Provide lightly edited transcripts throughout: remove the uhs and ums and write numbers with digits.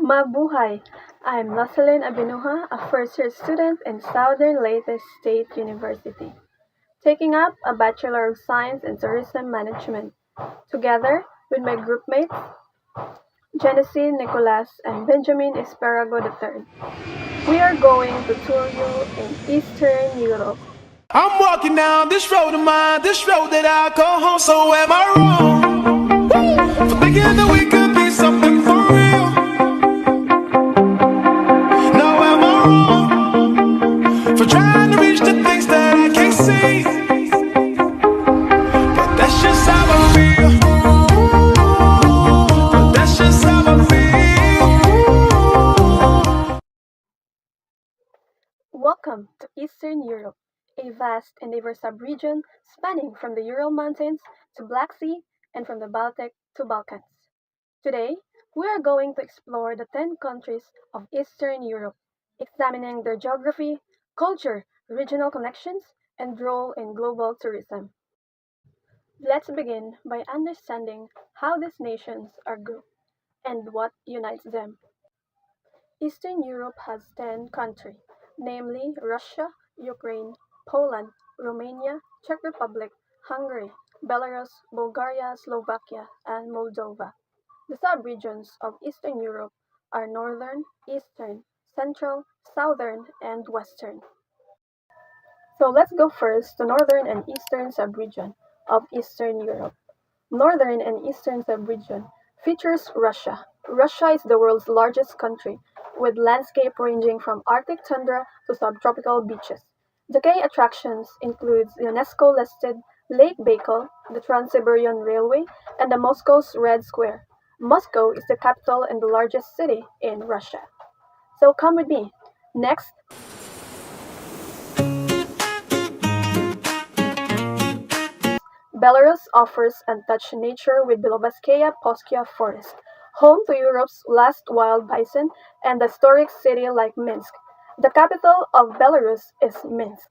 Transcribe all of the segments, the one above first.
Mabuhay! I'm 1.Lucilyn Abenoja, a first-year student in Southern Leyte State University, taking up a Bachelor of Science in Tourism Management, together with my groupmates Gennessie, Nicolas, and Benjamin Esparago III. We are going to tour you in Eastern Europe. I'm walking down this road of mine, this road that I call home. So am I wrong for thinking that we could be something for real? No, am I wrong for trying to reach the things that I can't see? But that's just how I feel. But that's just how I feel. Welcome to Eastern Europe, a vast and diverse sub-region spanning from the Ural Mountains to Black Sea and from the Baltic to Balkans. Today, we are going to explore the 10 countries of Eastern Europe, examining their geography, culture, regional connections, and role in global tourism. Let's begin by understanding how these nations are grouped and what unites them. Eastern Europe has 10 countries, namely Russia, Ukraine, Poland, Romania, Czech Republic, Hungary, Belarus, Bulgaria, Slovakia, and Moldova. The sub-regions of Eastern Europe are Northern, Eastern, Central, Southern, and Western. So let's go first to Northern and Eastern sub-region of Eastern Europe. Northern and Eastern sub-region features Russia. Russia is the world's largest country, with landscape ranging from Arctic tundra to subtropical beaches. The key attractions include UNESCO-listed Lake Baikal, the Trans-Siberian Railway, and the Moscow's Red Square. Moscow is the capital and the largest city in Russia. So come with me. Next, Belarus offers untouched nature with Belovaskaya Poskia Forest, home to Europe's last wild bison, and a historic city like Minsk. The capital of Belarus is Minsk.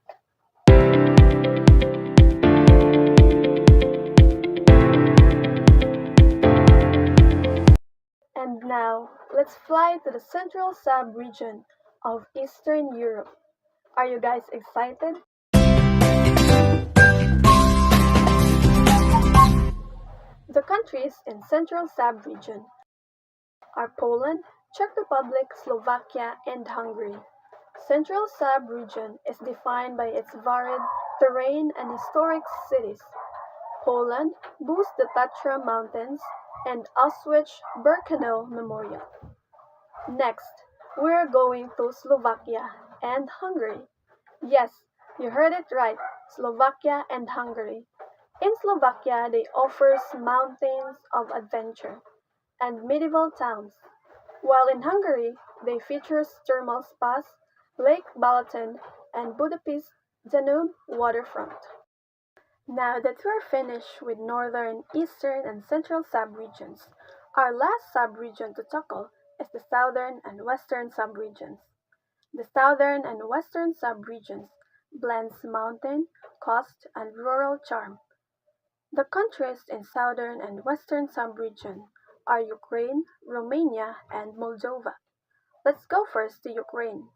And now, let's fly to the central sub-region of Eastern Europe. Are you guys excited? The countries in Central Sub-region are Poland, Czech Republic, Slovakia, and Hungary. Central Sub-region is defined by its varied terrain and historic cities. Poland boasts the Tatra Mountains and Auschwitz-Birkenau Memorial. Next, we're going to Slovakia and Hungary. Yes, you heard it right, Slovakia and Hungary. In Slovakia, they offers mountains of adventure and medieval towns, while in Hungary, they features thermal spas, Lake Balaton, and Budapest Danube waterfront. Now that we're finished with northern, eastern, and central sub-regions, our last sub-region to tackle is the southern and western sub-regions. The southern and western sub-regions blends mountain, coast, and rural charm. The countries in southern and western sub-region are Ukraine, Romania, and Moldova. Let's go first to Ukraine.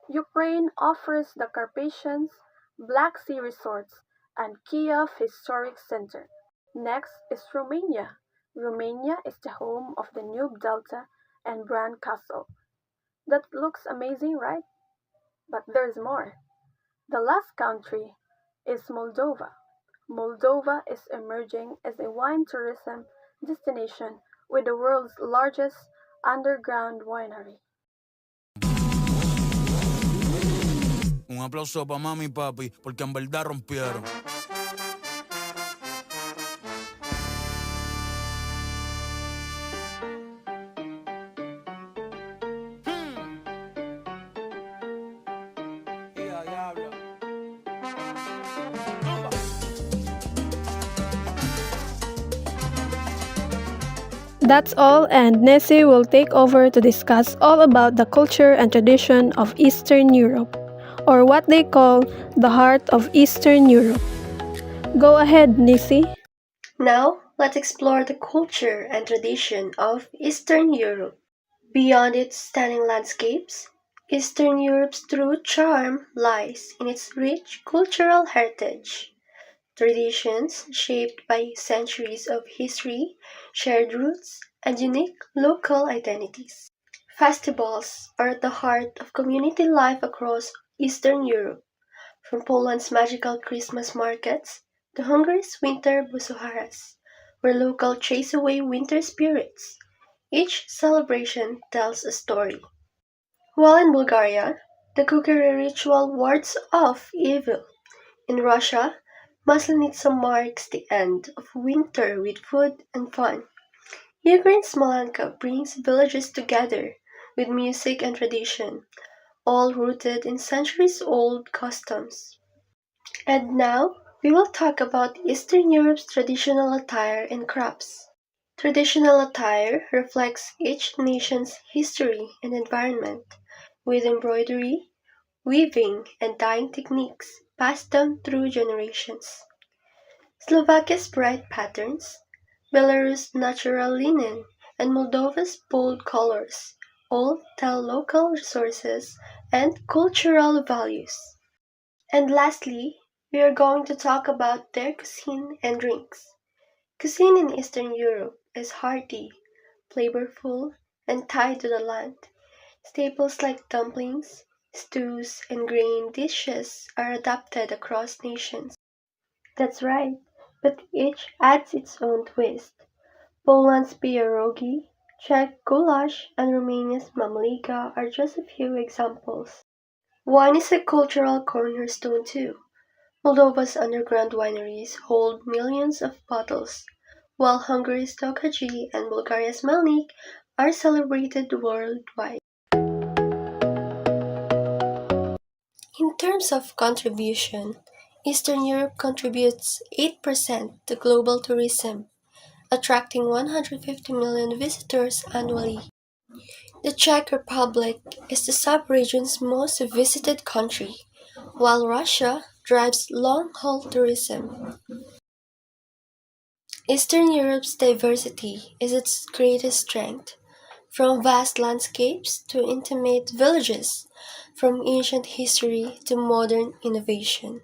Ukraine offers the Carpathians, Black Sea resorts, and Kiev Historic Center. Next is Romania. Romania is the home of the Danube Delta and Bran Castle. That looks amazing, right? But there's more. The last country is Moldova. Moldova is emerging as a wine tourism destination with the world's largest underground winery. Un aplauso para mami y papi, porque en verdad rompieron. That's all, and Nessie will take over to discuss all about the culture and tradition of Eastern Europe, or what they call the heart of Eastern Europe. Go ahead, Nessie. Now, let's explore the culture and tradition of Eastern Europe. Beyond its stunning landscapes, Eastern Europe's true charm lies in its rich cultural heritage. Traditions shaped by centuries of history, shared roots, and unique local identities. Festivals are at the heart of community life across Eastern Europe, from Poland's magical Christmas markets to Hungary's winter busuharas, where locals chase away winter spirits. Each celebration tells a story. While in Bulgaria, the cookery ritual wards off evil. In Russia, Maslenitsa marks the end of winter with food and fun. Ukraine's Smolenka brings villages together with music and tradition, all rooted in centuries-old customs. And now, we will talk about Eastern Europe's traditional attire and crafts. Traditional attire reflects each nation's history and environment, with embroidery, weaving, and dyeing techniques passed down through generations. Slovakia's bright patterns, Belarus' natural linen, and Moldova's bold colors all tell local resources and cultural values. And lastly, we are going to talk about their cuisine and drinks. Cuisine in Eastern Europe is hearty, flavorful, and tied to the land. Staples like dumplings, stews, and grain dishes are adapted across nations. That's right, but each adds its own twist. Poland's pierogi, Czech goulash, and Romania's mamaliga are just a few examples. Wine is a cultural cornerstone too. Moldova's underground wineries hold millions of bottles, while Hungary's Tokaji and Bulgaria's Melnik are celebrated worldwide. In terms of contribution, Eastern Europe contributes 8% to global tourism, attracting 150 million visitors annually. The Czech Republic is the sub-region's most visited country, while Russia drives long-haul tourism. Eastern Europe's diversity is its greatest strength, from vast landscapes to intimate villages, from ancient history to modern innovation.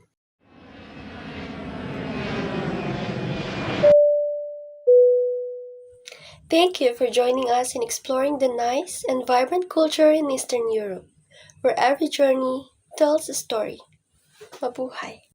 Thank you for joining us in exploring the nice and vibrant culture in Eastern Europe, where every journey tells a story. Mabuhay!